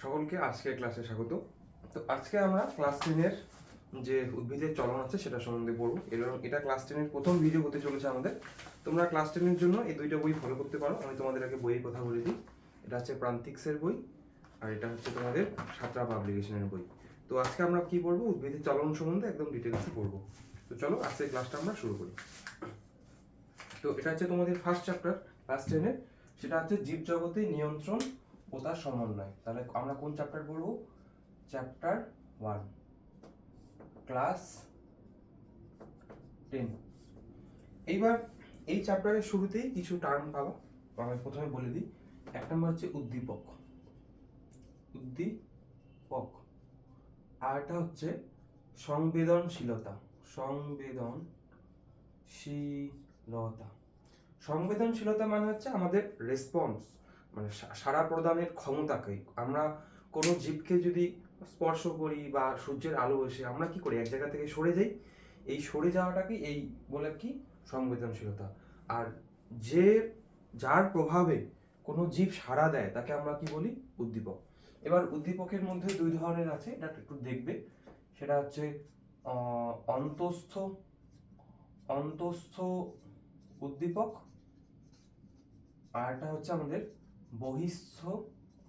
সকলকে আজকের ক্লাসে স্বাগত। তো আজকে আমরা ক্লাস 10-এর যে উদ্ভিদের চলন আছে সেটা সম্বন্ধে পড়বো এবং এটা ক্লাস 10-এর প্রথম ভিডিও হতে চলেছে আমাদের। তোমরা ক্লাস 10-এর জন্য এই দুইটা বই ফলো করতে পারো। আমি তোমাদের আগে বইয়ের কথা বলে দিই। এটা হচ্ছে প্রান্তিক্সের বই আর এটা হচ্ছে তোমাদের সাঁতরা পাবলিকেশনের বই। তো আজকে আমরা কি পড়বো? উদ্ভিদের চলন সম্বন্ধে একদম ডিটেলসে পড়বো। তো চলো আজকের ক্লাসটা আমরা শুরু করি। তো এটা হচ্ছে তোমাদের ফার্স্ট চ্যাপ্টার ক্লাস 10-এর, সেটা হচ্ছে জীবজগতে নিয়ন্ত্রণ ও তার সমন্বয়। তাহলে আমরা কোন চ্যাপ্টার পড়বো? Chapter 1, class 10। এইবার এই চ্যাপ্টারের শুরুতেই কিছু টার্ম পাবা, আমি প্রথমে বলে দিই। এক নম্বর হচ্ছে উদ্দীপক, উদ্দীপক। আর এটা হচ্ছে সংবেদনশীলতা, সংবেদনশীলতা। সংবেদনশীলতা মানে হচ্ছে আমাদের রেসপন্স, মানে সাড়া প্রদানের ক্ষমতাকে। আমরা কোনো জীবকে যদি স্পর্শ করি বা সূর্যের আলো এসে আমরা কি করি? এক জায়গা থেকে সরে যাই। এই সরে যাওয়াটাকে এই বলে কি? সংবেদনশীলতা। আর যে যার প্রভাবে কোনো জীব সাড়া দেয় তাকে আমরা কি বলি? উদ্দীপক। এবার উদ্দীপকের মধ্যে দুই ধরনের আছে, এটা একটু দেখবে। সেটা হচ্ছে অন্তঃস্থ অন্তঃস্থ উদ্দীপক, আর এটা হচ্ছে আমাদের বহিঃস্থ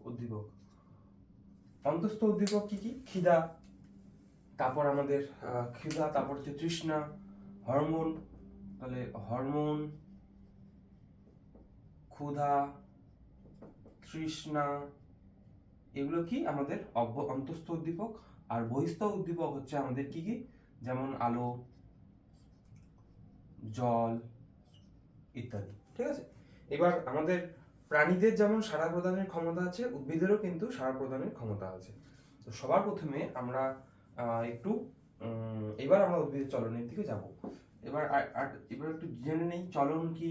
উদ্দীপক। অন্তঃস্থ উদ্দীপক কি কি? খিদা, তারপর আমাদের খিদা, তারপর হচ্ছে তৃষ্ণা, হরমোন। তাহলে হরমোন, ক্ষুধা, তৃষ্ণা, এগুলো কি আমাদের অন্তঃস্থ উদ্দীপক। আর বহিঃস্থ উদ্দীপক হচ্ছে আমাদের কি কি? যেমন আলো, জল ইত্যাদি। ঠিক আছে? এবার আমাদের প্রাণীদের যেমন সাড়া প্রদানের ক্ষমতা আছে, উদ্ভিদেরও কিন্তু সাড়া প্রদানের ক্ষমতা আছে। তো সবার প্রথমে আমরা একটু এবার আমরা উদ্ভিদের চলনের দিকে যাব। এবার এবার একটু জেনে নেই চলন কি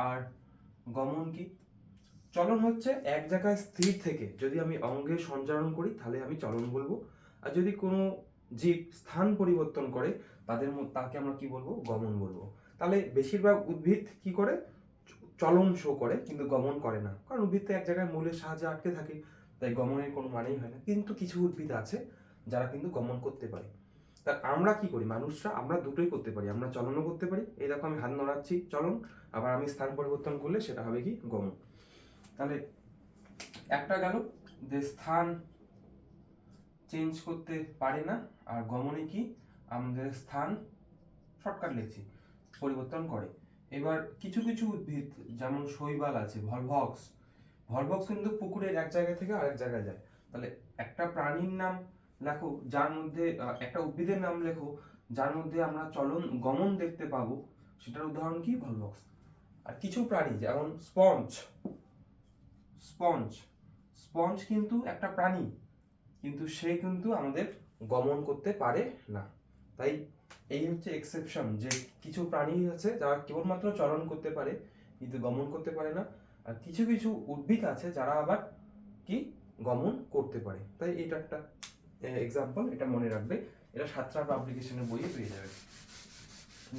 আর গমন কি। চলন হচ্ছে এক জায়গায় স্থির থেকে যদি আমি অঙ্গের সঞ্চারণ করি তাহলে আমি চলন বলবো। আর যদি কোনো জীব স্থান পরিবর্তন করে তাকে আমরা কি বলবো? গমন বলবো। তাহলে বেশিরভাগ উদ্ভিদ কি করে? চলন শো করে কিন্তু গমন করে না, কারণ উদ্ভিদ তো এক জায়গায় মূলের সাহায্যে আটকে থাকে, তাই গমনের কোনো মানেই হয় না। কিন্তু কিছু উদ্ভিদ আছে যারা কিন্তু গমন করতে পারে। তা আমরা কি করি? মানুষরা আমরা দুটোই করতে পারি, আমরা চলনও করতে পারি। এই দেখো আমি হাত নড়াচ্ছি, চলন। আবার আমি স্থান পরিবর্তন করলে সেটা হবে কি? গমন। তাহলে একটা গেল যে স্থান চেঞ্জ করতে পারে না, আর গমনে কি? আমাদের স্থান শর্টকাট লিখছি, পরিবর্তন করে। এবার কিছু কিছু উদ্ভিদ যেমন শৈবাল আছে, ভলভক্স, ভলভক্স কিন্তু পুকুরের এক জায়গা থেকে আরেক জায়গায় যায়। তাহলে একটা প্রাণীর নাম লেখো যার মধ্যে একটা উদ্ভিদের নাম লেখো যার মধ্যে আমরা চলন গমন দেখতে পাবো, সেটার উদাহরণ কি? ভলভক্স। আর কিছু প্রাণী যেমন স্পঞ্জ, স্পঞ্জ স্পঞ্জ কিন্তু একটা প্রাণী, কিন্তু সে কিন্তু আমাদের গমন করতে পারে না। তাই এই হচ্ছে এক্সেপশন, যে কিছু প্রাণী আছে যারা কেবলমাত্র চলন করতে পারে কিন্তু গমন করতে পারে না। আর কিছু কিছু উদ্ভিদ আছে যারা আবার কি? গমন করতে পারে। তাই এটা একটা এক্সাম্পল, এটা মনে রাখবে। এটা সাঁতরা পাবলিকেশনের বইয়ে পেয়ে যাবে।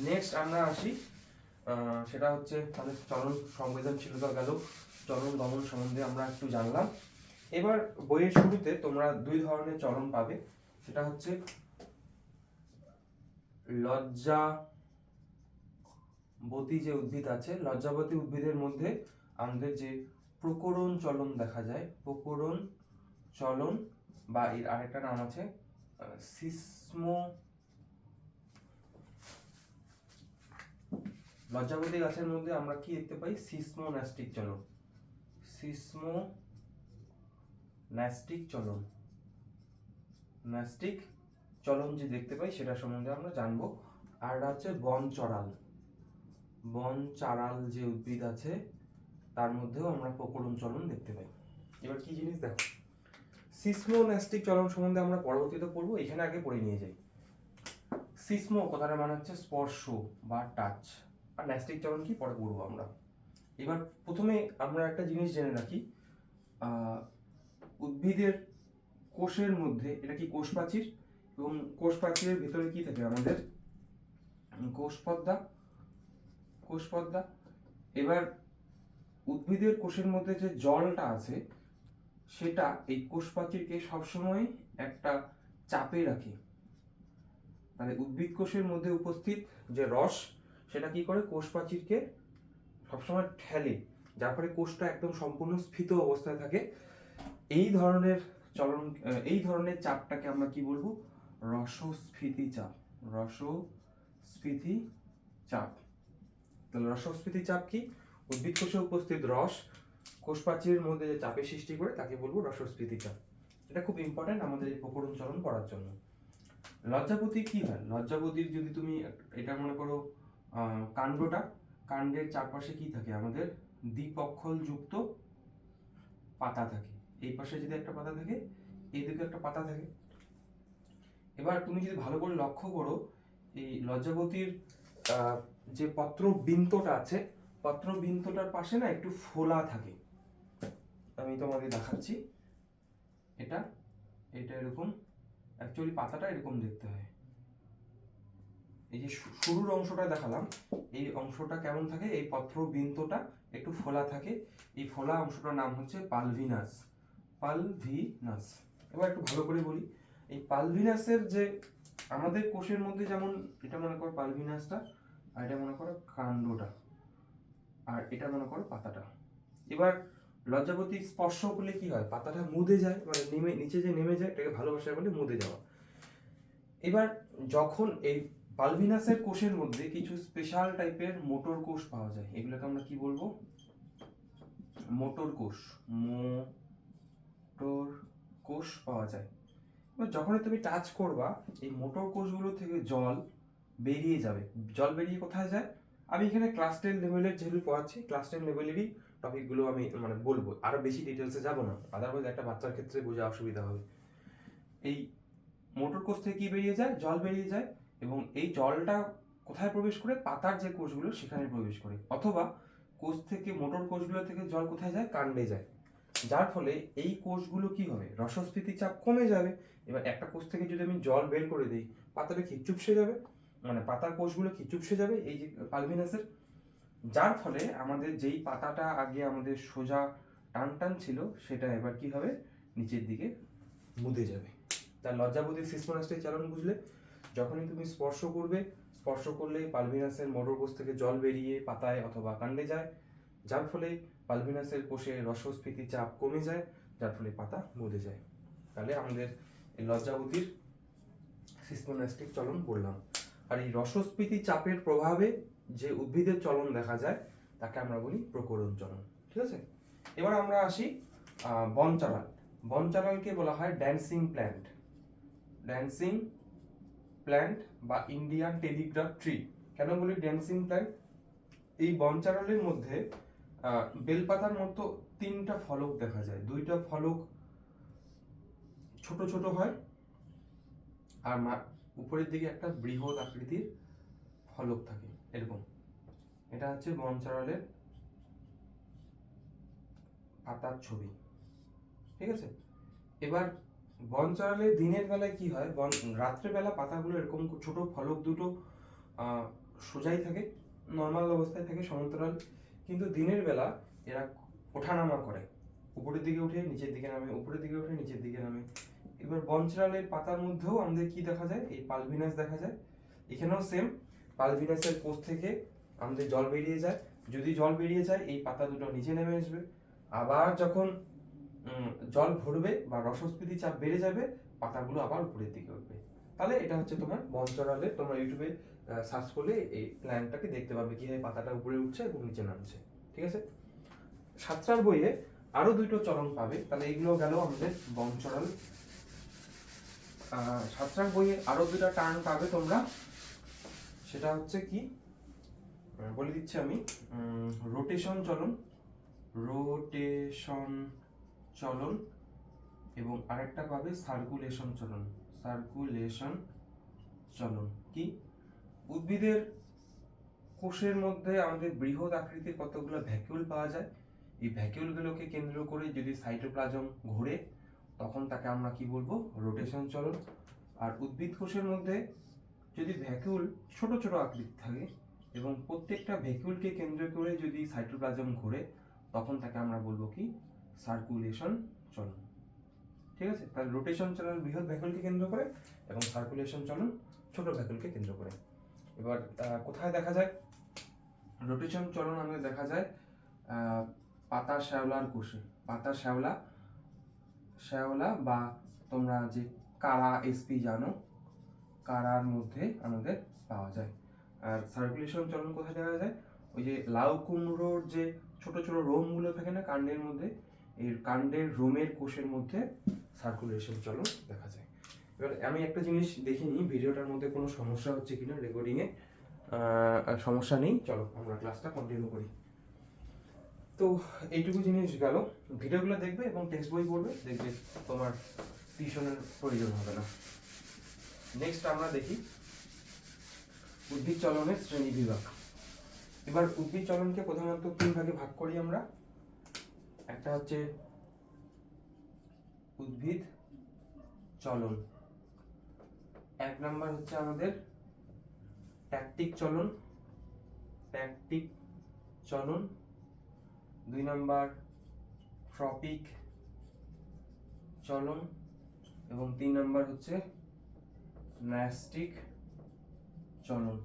নেক্সট আমরা আসি, সেটা হচ্ছে তাহলে চলন সংবেদনশীলতা গেল, চলন গমন সম্বন্ধে আমরা একটু জানলাম। এবার বইয়ের শুরুতে তোমরা দুই ধরনের চলন পাবে, সেটা হচ্ছে লজ্জাবতী যে উদ্ভিদ আছে, লজ্জাবতী উদ্ভিদের মধ্যে আমাদের যে প্রকরণ চলন দেখা যায়, প্রকরণ চলন, বা এর আরেকটা নাম আছে লজ্জাবতী গাছের মধ্যে আমরা কি দেখতে পাই? সিসমোন্যাস্টিক চলন, সিসমোন্যাস্টিক চলন, ন্যাস্টিক চলন যে দেখতে পাই সেটা সম্বন্ধে আমরা জানবো। আর হচ্ছে বনচড়াল, বনচারাল যে উদ্ভিদ আছে তার মধ্যেও আমরা প্রকরণ চলন দেখতে পাই। এবার কি জিনিস দেখো, সিসমোন্যাস্টিক চলন সম্বন্ধে আমরা পরবর্তীতে পড়বো, এখানে আগে পড়ে নিয়ে যাই। সিসমো কথাটা মানে হচ্ছে স্পর্শ বা টাচ, আর ন্যাস্টিক চলন কি পরে পড়বো আমরা। এবার প্রথমে আমরা একটা জিনিস জেনে রাখি, উদ্ভিদের কোষের মধ্যে, এটা কি কোষ প্রাচীর, এবং কোষ প্রাচীরের ভিতরে কি থাকে? আমাদের কোষপর্দা, কোষপর্দা। এবার উদ্ভিদের কোষের মধ্যে যে জলটা আছে সেটা এই কোষ প্রাচীরকে সবসময় একটা চাপে রাখে। তাহলে উদ্ভিদ কোষের মধ্যে উপস্থিত যে রস সেটা কি করে কোষ প্রাচীরকে সবসময় ঠেলে, যার ফলে কোষটা একদম সম্পূর্ণ স্ফীত অবস্থায় থাকে। এই ধরনের চলন, এই ধরনের চাপটাকে আমরা কি বলবো? রসস্ফীতি চাপ। রসস্ফীতি চাপ। তাহলে রসস্ফীতি চাপ কি? উদ্ভিদ কোষে উপস্থিত রস কোষ প্রাচীরের মধ্যে যে চাপের সৃষ্টি করে তাকে বলবো রসস্ফীতি চাপ। এটা খুব ইম্পর্টেন্ট আমাদের এই প্রকরণ চলন পড়ার জন্য। লজ্জাপতি কি হয়? লজ্জাপতির যদি তুমি এটা মনে করো কাণ্ডটা, কাণ্ডের চারপাশে কি থাকে? আমাদের দ্বিপক্ষল যুক্ত পাতা থাকে। এই পাশে যদি একটা পাতা থাকে, এইদিকে একটা পাতা থাকে। এবার তুমি যদি ভালো করে লক্ষ্য করো, এই লজ্জাপতির যে পত্রবৃন্তটা আছে, পত্রবৃন্তটার পাশে না একটু ফোলা থাকে। আমি তোমাকে দেখাচ্ছি। এটা এরকম, অ্যাকচুয়ালি পাতাটা এরকম দেখতে হয়। এই যে শুরুর অংশটা দেখালাম, এই অংশটা কেমন থাকে? এই পত্রবৃন্তটা একটু ফোলা থাকে। এই ফোলা অংশটার নাম হচ্ছে পালভিনাস। পালভিনাস। এবার একটু ভালো করে বলি, এই পালভিনাসের যে আমাদের কোষের মধ্যে যেমন এটা মনে করো পালভিনাসটা, আর এটা মনে করো কাণ্ডটা, আর এটা মনে করো পাতাটা। এবার লজ্জাপতি স্পর্শ করলে কি হয়? পাতাটা মুদে যায়, মানে নিচে যে নেমে যায় এটাকে ভালোবাসায় বলে মুদে যাওয়া। এবার যখন এই পালভিনাসের কোষের মধ্যে কিছু স্পেশাল টাইপের মোটর কোষ পাওয়া যায়, এগুলোকে আমরা কি বলবো? মোটর কোষ। মোটর কোষ পাওয়া যায়। এবার যখনই তুমি টাচ করবা, এই মোটর কোষগুলো থেকে জল বেরিয়ে যাবে। জল বেরিয়ে কোথায় যায়? আমি এখানে ক্লাস 10 লেভেলের যেগুলো পড়াচ্ছি, ক্লাস 10 লেভেলেরই টপিকগুলো আমি মানে বলবো, আরো বেশি ডিটেলসে যাব না, আদারওয়াইজ একটা বাচ্চার ক্ষেত্রে বোঝা অসুবিধা হবে। এই মোটর কোষ থেকে কি বেরিয়ে যায়? জল বেরিয়ে যায়, এবং এই জলটা কোথায় প্রবেশ করে? পাতার যে কোষগুলো সেখানে প্রবেশ করে। অথবা কোষ থেকে, মোটর কোষগুলো থেকে জল কোথায় যায়? কাণ্ডে যায়। যার ফলে এই কোষগুলো কি হবে? রসস্ফীতি চাপ কমে যাবে। এবার একটা কোষ থেকে যদি আমি জল বের করে দিই, পাতাটা কি চুপসে যাবে? মানে পাতার কোষগুলো কি চুপসে যাবে এই যে পালভিনাসের। যার ফলে আমাদের যেই পাতাটা আগে আমাদের সোজা টান টান ছিল, সেটা এবার কি হবে? নিচের দিকে মুদে যাবে। তার লজ্জাপতির সিস্টোনাস্টিক চালন বুঝলে? যখনই তুমি স্পর্শ করবে, স্পর্শ করলে পালভিনাসের মোটর কোষ থেকে জল বেরিয়ে পাতায় অথবা কাণ্ডে যায়, যার ফলে পালভিনাসের কোষে রসস্ফীতি চাপ কমে যায়, যার ফলে পাতা মুদে যায়। তাহলে আমাদের এই লজ্জাপতির সিস্টোনাস্টিক চলন বললাম। আর এই রসস্ফীতি চাপের প্রভাবে যে উদ্ভিদের চলন দেখা যায় তাকে আমরা বলি প্রকরণ চলন। ঠিক আছে? এবার আমরা আসি বনচারাল। বনচারালকে বলা হয় ড্যান্সিং প্ল্যান্ট। ড্যান্সিং প্ল্যান্ট বা ইন্ডিয়ান টেলিগ্রাফ ট্রি। কেন বলি ড্যান্সিং প্ল্যান্ট? এই বনচারালের মধ্যে বেলপাতার মতো 3টা ফলক দেখা যায়। 2টা ফলক ছোট ছোট হয়, আর উপরের দিকে একটা বৃহৎ আকৃতির ফলক থাকে এরকম। এটা হচ্ছে বনচারালের পাতার ছবি। ঠিক আছে? এবার বনচারালে দিনের বেলায় কি হয়? রাত্রেবেলা পাতাগুলো এরকম ছোট ফলক দুটো সোজাই থাকে, নর্মাল অবস্থায় থাকে, সমান্তরাল। কিন্তু দিনের বেলা এরা ওঠানামা করে, উপরের দিকে উঠে নিচের দিকে নামে, উপরের দিকে উঠে নিচের দিকে নামে। এবার বনচারালের পাতার মধ্যেও আমাদের কি দেখা যায়? এই পালভিনাস দেখা যায়। এখানেও সেম, পালভিনাসের কোষ থেকে আমাদের জল বেরিয়ে যায়। যদি জল বেরিয়ে যায়, এই পাতা দুটো নিচে নেমে আসবে। আবার যখন জল ভরবে বা রসস্ফীতি চাপ বেড়ে যাবে, পাতাগুলো আবার উপরের দিকে উঠবে। তাহলে এটা হচ্ছে তোমার বনচারালে, তোমরা ইউটিউবে সার্চ করলে এই প্ল্যানটাকে দেখতে পাবে কিভাবে পাতাটা উপরে উঠছে এবং নিচে নামছে। ঠিক আছে? সাতটার বইয়ে আরো 2টো চলন পাবে। তাহলে এইগুলো গেল আমাদের বনচারাল। সাতটার বইয়ে আরো 2টা টার্ম পাবে তোমরা, সেটা হচ্ছে কি বলে দিচ্ছি আমি। রোটেশন চলন, রোটেশন চলন, এবং আরেকটা পাবে সার্কুলেশন চলন। সার্কুলেশন চলন কি? উদ্ভিদের কোষের মধ্যে আমাদের বৃহৎ আকৃতির কতগুলো ভ্যাকুল পাওয়া যায়। এই ভ্যাকুলগুলোকে কেন্দ্র করে যদি সাইটোপ্লাজম ঘোরে, তখন তাকে আমরা কি বলবো? রোটেশন চলন। আর উদ্ভিদ কোষের মধ্যে যদি ভ্যাকুল ছোট ছোট আকৃতি থাকে এবং প্রত্যেকটা ভ্যাকুলকে কেন্দ্র করে যদি সাইটোপ্লাজম ঘোরে, তখন তাকে আমরা বলবো কি? সার্কুলেশন চলন। ঠিক আছে, তাহলে রোটেশন চলন বৃহৎ ভ্যাকুয়ালকে কেন্দ্র করে এবং সার্কুলেশন চলন ছোট ভ্যাকুয়ালকে কেন্দ্র করে। এবার কোথায় দেখা যায় রোটেশন চলন? আমাদের দেখা যায় পাতা শ্যাওলার কোষে। পাতা শ্যাওলা বা তোমরা যে কারা এসপি জানো, কারার মধ্যে আমাদের পাওয়া যায়। আর সার্কুলেশন চলন কোথায় দেখা যায়? ওই যে লাউ কুমড়োর যে ছোট ছোট রোমগুলো থাকে না কাণ্ডের মধ্যে, এই কাণ্ডের রোমের কোষের মধ্যে সার্কুলেশন চলন দেখা যায়। এবার আমি একটা জিনিস দেখে নিই ভিডিওটার মধ্যে কোনো সমস্যা হচ্ছে কিনা রেকর্ডিংয়ে। সমস্যা নেই, চলো আমরা ক্লাসটা কন্টিনিউ করি। তো এইটুকু জিনিস গেল, ভিডিওগুলো দেখবে এবং টেক্সট বই পড়বে, দেখবে তোমার টিউশনের প্রয়োজন হবে না। নেক্সট আমরা দেখি উদ্ভিদ চলনের শ্রেণী বিভাগ। এবার উদ্ভিদ চলনকে প্রধানত তিন ভাগে ভাগ করি আমরা। একটা হচ্ছে উদ্ভিদ চলন, এক নাম্বার হচ্ছে আমাদের ট্যাকটিক চলন, দুই নাম্বার ট্রপিক চলন এবং তিন নাম্বার হচ্ছে ন্যাস্টিক চলন।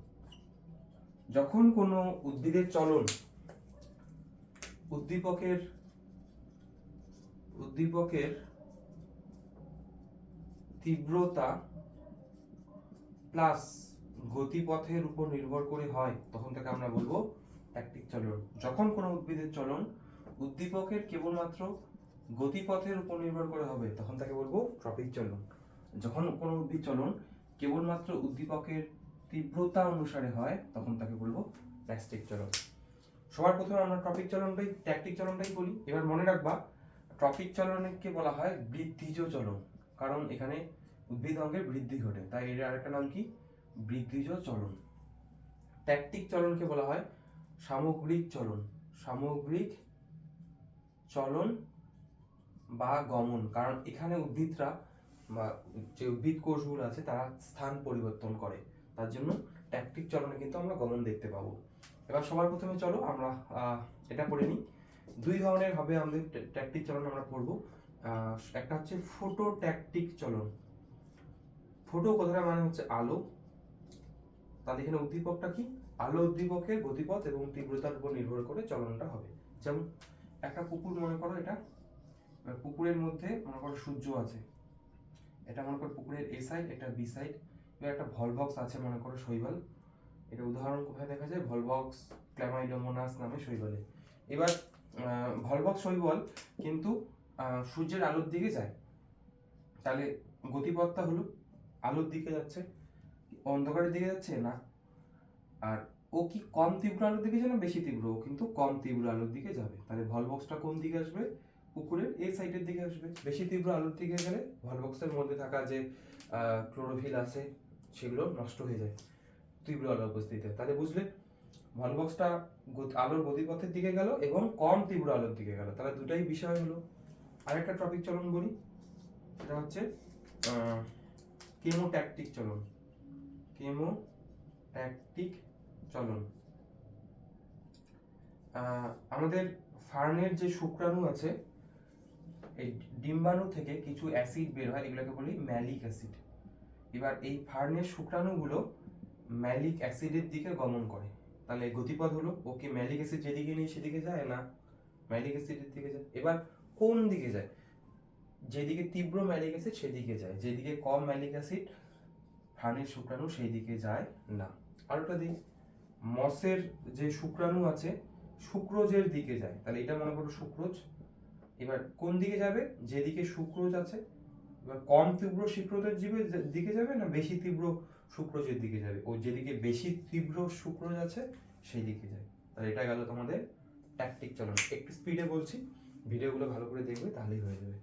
যখন কোনো উদ্ভিদের চলন উদ্দীপকের তীব্রতা প্লাস গতিপথের উপর নির্ভর করে হয়, তখন তাকে আমরা বলবো ট্যাকটিক চলন। যখন কোনো উদ্ভিদের চলন উদ্দীপকের কেবলমাত্র গতিপথের উপর নির্ভর করে হবে, তখন তাকে বলবো ট্রপিক চলন। যখন কোনো উদ্ভিদ চলন কেবলমাত্র উদ্দীপকের তীব্রতা অনুসারে হয়, তখন তাকে বলবো ন্যাস্টিক চলন। সবার প্রথমে আমরা ট্যাকটিক চলনটাই বলি। এবার মনে রাখবা ট্রপিক চলনকে বলা হয় বৃদ্ধিজ চলন, কারণ এখানে উদ্ভিদ অঙ্গের বৃদ্ধি ঘটে, তাই এর আরেকটা নাম কি? বৃদ্ধিজ চলন। ট্যাকটিক চলনকে বলা হয় সামগ্রিক চলন বা গমন, কারণ এখানে উদ্ভিদরা বা যে উদ্ভিদ কোষগুলো আছে তারা স্থান পরিবর্তন করে, তার জন্য ট্যাকটিক চলনে কিন্তু আমরা গমন দেখতে পাবো। এবার সবার প্রথমে চলো আমরা এটা পড়ে নিই। দুই ধরনের হবে আমাদের ট্যাকটিক চলন আমরা পড়বো। একটা হচ্ছে ফোটো ট্যাকটিক চলন। ফোটো কথাটা মানে হচ্ছে আলো, তাহলে এখানে উদ্দীপকটা কি? আলো উদ্দীপকের গতিপথ এবং তীব্রতার উপর নির্ভর করে চলনটা হবে। যেমন একটা পুকুর মনে করো, এটা পুকুরের মধ্যে মনে করো সূর্য আছে, এটা মনে করো পুকুরের এ সাইড, এটা বি সাইড। এবার একটা ভলভক্স আছে মনে করো শৈবাল, এটা উদাহরণ কোথায় দেখা যায়? ভলভক্স ক্ল্যামাইডোমোনাস নামে শৈবালে। এবার ভলভক্স শৈবাল কিন্তু সূর্যের আলোর দিকে যায়, তাহলে গতিপথটা হলো আলোর দিকে যাচ্ছে, অন্ধকারের দিকে যাচ্ছে না। আর ও কি কম তীব্র আলোর দিকে যায় না বেশি তীব্র? ও কিন্তু কম তীব্র আলোর দিকে যাবে, তাহলে ভলভক্সটা কোন দিকে আসবে? পুকুরের এই সাইডের দিকে আসবে। বেশি তীব্র আলোর দিকে গেলে ভলভক্সের মধ্যে থাকা যে ক্লোরোফিল আছে সেগুলো নষ্ট হয়ে যায় তীব্র আলোর উপস্থিতিতে। তাহলে বুঝলে ভলভক্সটা আলোর গতিপথের দিকে গেল এবং কম তীব্র আলোর দিকে গেল, তাহলে দুটাই বিষয় হলো। আরেকটা টপিক চলন বলি, সেটা হচ্ছে কেমোট্যাকটিক চলন। আমাদের ফার্নের যে শুক্রাণু আছে, এই ডিম্বাণু থেকে কিছু অ্যাসিড বের হয়, এগুলোকে বলি ম্যালিক অ্যাসিড। এবার এই ফার্নের শুক্রাণুগুলো ম্যালিক অ্যাসিডের দিকে গমন করে, তাহলে গতিপথ হলো ওকে ম্যালিক অ্যাসিড যেদিকে নিয়ে সেদিকে যায় না, ম্যালিক অ্যাসিডের দিকে যায়। এবার কোন দিকে যায়? যেদিকে তীব্র ম্যালিক অ্যাসিড সেদিকে যায়, যেদিকে কম ম্যালিক অ্যাসিড ফার্নের শুক্রাণু সেই দিকে যায় না। আরেকটা দিক, মসের যে শুক্রাণু আছে সুক্রোজের দিকে যায়, তাহলে এটা মনে করো সুক্রোজ। এবার কোন দিকে যাবে? যেদিকে সুক্রোজ আছে। এবার কম তীব্র সুক্রোজের দিকে যাবে না বেশি তীব্র সুক্রোজের দিকে যাবে? ও যেদিকে বেশি তীব্র সুক্রোজ আছে সেই দিকে যায়। তাহলে এটা গেল তোমাদের ট্যাকটিক চলন। একটু স্পিডে বলছি, ভিডিওগুলো ভালো করে দেখবে তাহলেই হয়ে যাবে।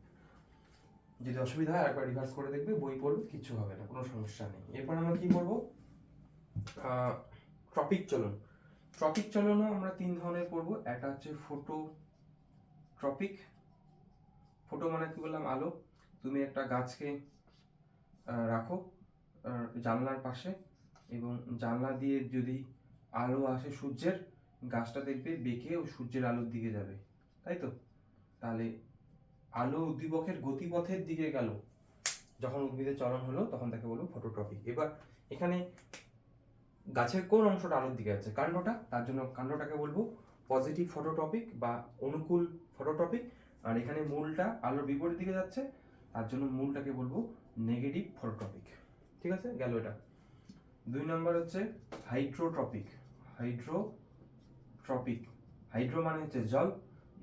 যদি অসুবিধা হয় একবার রিভার্স করে দেখবে, বই পড়বে, কিছু হবে না, কোনো সমস্যা নেই। এরপর আমরা কি করবো? ট্রপিক চলনও আমরা তিন ধরনের পড়বো। একটা হচ্ছে ফোটোট্রপিক। ফোটো মানে কি বললাম? আলো। তুমি একটা গাছকে রাখো জানলার পাশে এবং জানলা দিয়ে যদি আলো আসে সূর্যের, গাছটা দেখবে বেঁকে ও সূর্যের আলোর দিকে যাবে, তাই তো? তাহলে আলো উদ্দীপকের গতিপথের দিকে গেল, যখন উদ্ভিদের চলন হলো তখন তাকে বলবো ফটোট্রপিক। এবার এখানে গাছের কোন অংশটা আলোর দিকে আছে? কাণ্ডটা, তার জন্য কাণ্ডটাকে বলবো পজিটিভ ফটোট্রপিক বা অনুকূল ফটোট্রপিক। আর এখানে মূলটা আলোর বিপরীত দিকে যাচ্ছে, তার জন্য মূলটাকে বলবো নেগেটিভ ফটোট্রপিক। ঠিক আছে, গেল এটা। 2 নম্বর হচ্ছে হাইড্রোট্রপিক। হাইড্রোট্রপিক, হাইড্রো মানে হচ্ছে জল।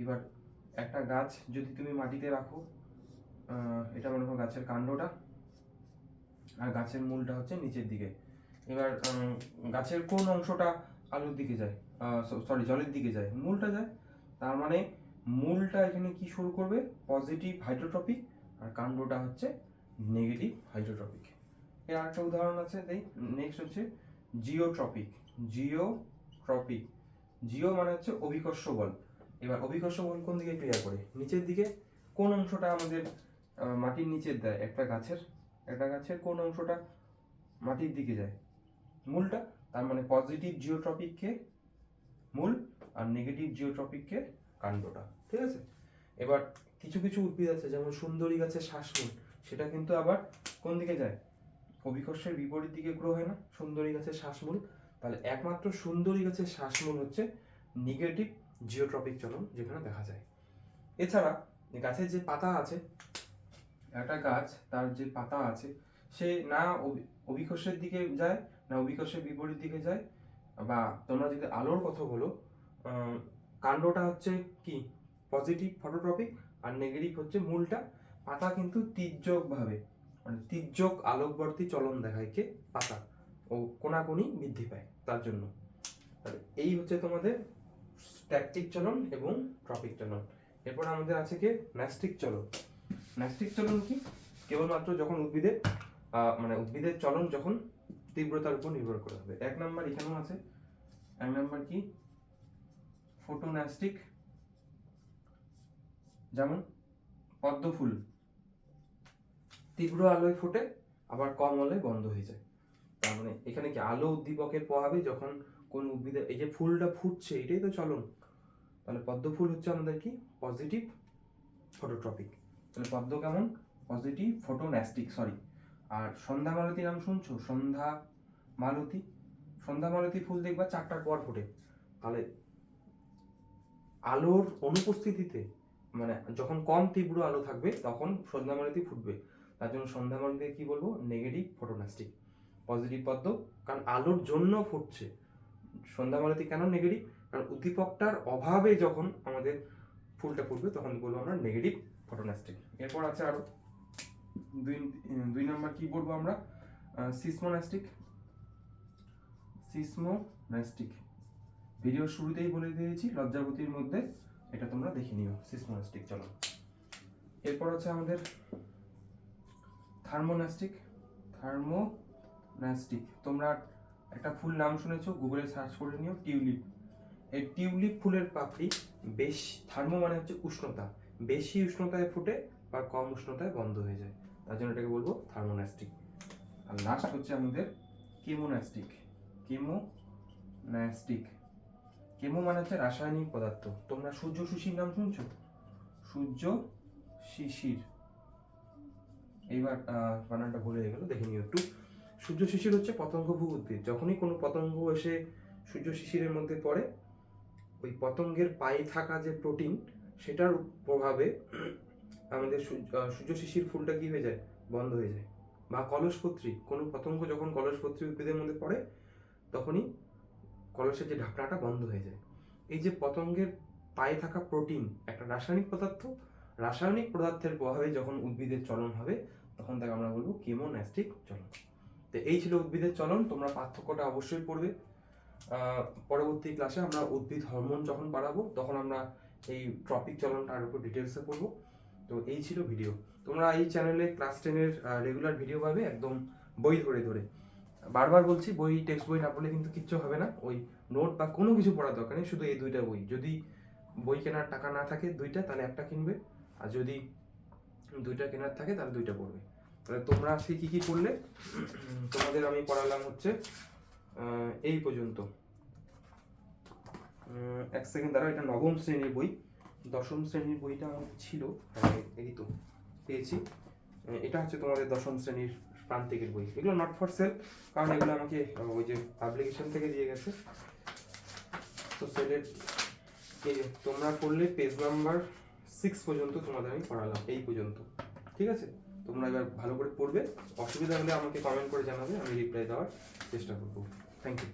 এবার একটা গাছ যদি তুমি মাটিতে রাখো, এটা মনে করো গাছের কাণ্ডটা, আর গাছের মূলটা হচ্ছে নিচের দিকে। এবার গাছের কোন অংশটা আলোর দিকে যায়, সরি জলের দিকে যায়? মূলটা যায়। তার মানে মূলটা এখানে কি শুরু করবে? পজিটিভ হাইড্রোট্রপিক, আর কাণ্ডটা হচ্ছে নেগেটিভ হাইড্রোট্রপিক। এর আরেকটা উদাহরণ আছে, তাই নেক্সট হচ্ছে জিওট্রপিক। জিওট্রপিক, জিও মানে হচ্ছে অভিকর্ষ বল। এবার অভিকর্ষ বল কোন দিকে ক্রিয়া করে? নিচের দিকে। কোন অংশটা আমাদের মাটির নিচে দেয়? একটা গাছের কোন অংশটা মাটির দিকে যায়? মূলটা। তার মানে পজিটিভ জিওট্রপিককে মূল, আর নেগেটিভ জিওট্রপিককে কাণ্ডটা। ঠিক আছে। এবার কিছু কিছু উদ্ভিদ আছে, যেমন সুন্দরী গাছের শ্বাসমূল, সেটা কিন্তু আবার কোন দিকে যায়? অভিকর্ষের বিপরীত দিকে গ্রো হয় না সুন্দরী গাছের শ্বাসমূল? তাহলে একমাত্র সুন্দরী গাছের শ্বাসমূল হচ্ছে নেগেটিভ জিওট্রপিক চলন যেখানে দেখা যায়। এছাড়া গাছের যে পাতা আছে, একটা গাছ তার যে পাতা আছে সে না অভিকর্ষের দিকে যায়, না অভিকর্ষের বিপরীত দিকে যায়। বা তোমরা যদি আলোর কথা বলো, কাণ্ডটা হচ্ছে কি পজিটিভ ফটোট্রপিক, আর নেগেটিভ হচ্ছে মূলটা। পাতা কিন্তু তির্যকভাবে, মানে তির্যক আলোকবর্তী চলন দেখায় কে? পাতা, ও কোনাকুনি বৃদ্ধি পায় তার জন্য। এই হচ্ছে তোমাদের স্ট্যাটিক চলন এবং ট্রপিক চলন। এরপর আমাদের আছে কি ন্যাস্টিক চলন। ন্যাস্টিক চলন কি? কেবলমাত্র যখন উদ্ভিদের মানে উদ্ভিদের চলন যখন তীব্রতার উপর নির্ভর করে হবে। 1 নম্বর এখানেও আছে। 1 নম্বর কি? ফটোন্যাস্টিক। যেমন পদ্ম ফুল তীব্র আলোয় ফোটে, আবার কম আলোয় বন্ধ হয়ে যায়। তার মানে এখানে কি আলো উদ্দীপকের প্রভাবে যখন কোন উদ্ভিদের এই যে ফুলটা ফুটছে, এটাই তো চলন। তাহলে পদ্ম ফুল হচ্ছে আমাদের কি পজিটিভ ফটোট্রপিক। তাহলে পদ্ম কেমন? Positive photonastic, sorry. আর সন্ধ্যা মালতী নাম শুনছো? সন্ধ্যা মালতী ফুল দেখবা 4টার পর ফোটে। তাহলে আলোর অনুপস্থিতিতে, মানে যখন কম তীব্র আলো থাকবে তখন সন্ধ্যা মালতী ফুটবে। তার জন্য সন্ধ্যা মালতী কি বলবো? Negative photonastic. পজিটিভ পদ্ম, কারণ আলোর জন্য ফুটছে। সন্ধ্যা মালতী কেন নেগেটিভ? কারণ উদ্দীপকটার অভাবে যখন আমাদের ফুলটা ফুটবে তখন বলবো আমরা নেগেটিভ ফটোন্যাস্টিক। এরপর আছে আরো 2 নম্বর কি বলবো আমরা? সিসমোন্যাস্টিক। ভিডিওর শুরুতেই বলে দিয়েছি লজ্জাবতীর মধ্যে, এটা তোমরা দেখে নিও সিসমোন্যাস্টিক। চলো এরপর আছে আমাদের থার্মোন্যাস্টিক। তোমরা একটা ফুল নাম শুনেছো, গুগলে সার্চ করে নিও, টিউলিপ। এই টিউলিপ ফুলের পাপড়ি থার্মো মানে হচ্ছে উষ্ণতা, বেশি উষ্ণতায় ফুটে বা কম উষ্ণতায় বন্ধ হয়ে যায়, তার জন্য এটাকে বলবো থার্মোন্যাস্টিক। আর লাস্ট হচ্ছে আমাদের কেমোন্যাস্টিক। কেমো মানে হচ্ছে রাসায়নিক পদার্থ। তোমরা সূর্য শিশির নাম শুনছো? সূর্য শিশির, এইবার বানানটা ভুলে গেল, দেখে নিও একটু। সূর্য শিশির হচ্ছে পতঙ্গভুক উদ্ভিদ। যখনই কোনো পতঙ্গ এসে সূর্য শিশিরের মধ্যে পড়ে, ওই পতঙ্গের পায়ে থাকা যে প্রোটিন, সেটার প্রভাবে আমাদের সূর্য শিশির ফুলটা কি হয়ে যায়? বন্ধ হয়ে যায়। বা কলসপত্রী, কোনো পতঙ্গ যখন কলসপত্রী উদ্ভিদের মধ্যে পড়ে তখনই কলসের যে ঢাকনাটা বন্ধ হয়ে যায়। এই যে পতঙ্গের পায়ে থাকা প্রোটিন একটা রাসায়নিক পদার্থের প্রভাবে যখন উদ্ভিদের চলন হবে তখন তাকে আমরা বলবো কেমোন্যাস্টিক চলন। তো এই ছিল উদ্ভিদের চলন। তোমরা পার্থক্যটা অবশ্যই পড়বে। পরবর্তী ক্লাসে আমরা উদ্ভিদ হরমোন যখন বাড়াবো তখন আমরা এই ট্রপিক চলনটার উপর ডিটেলসে পড়বো। তো এই ছিল ভিডিও। তোমরা এই চ্যানেলে ক্লাস 10-এর রেগুলার ভিডিও পাবে, একদম বই ধরে ধরে। বারবার বলছি, বই টেক্সট বই না পড়লে কিন্তু কিচ্ছু হবে না। ওই নোট বা কোনো কিছু পড়ার দরকার নেই, শুধু এই 2টা বই। যদি বই কেনার টাকা না থাকে 2টা, তাহলে একটা কিনবে। আর যদি 2টা কেনার থাকে তাহলে 2টা পড়বে। তাহলে তোমরা আজকে কি কি পড়লে? তোমাদের আমি পড়ালাম হচ্ছে এই পর্যন্ত। 1 সেকেন্ড দাঁড়াও, এটা 9ম শ্রেণীর বই। দশম শ্রেণীর বইটা আমার ছিল, এই তো পেয়েছি। এটা হচ্ছে তোমাদের দশম শ্রেণীর প্রান্তিকের বই। এগুলো নট ফর সেল, কারণ এগুলো আমাকে ওই যে পাবলিকেশন থেকে দিয়ে গেছে। তো সেলের এই যে তোমরা পড়লে পেজ নাম্বার 6 পর্যন্ত তোমাদের আমি পড়ালাম, এই পর্যন্ত। ঠিক আছে, তোমরা এবার ভালো করে পড়বে। অসুবিধা হলে আমাকে কমেন্ট করে জানাবে, আমি রিপ্লাই দেওয়ার চেষ্টা করবো। Thank you.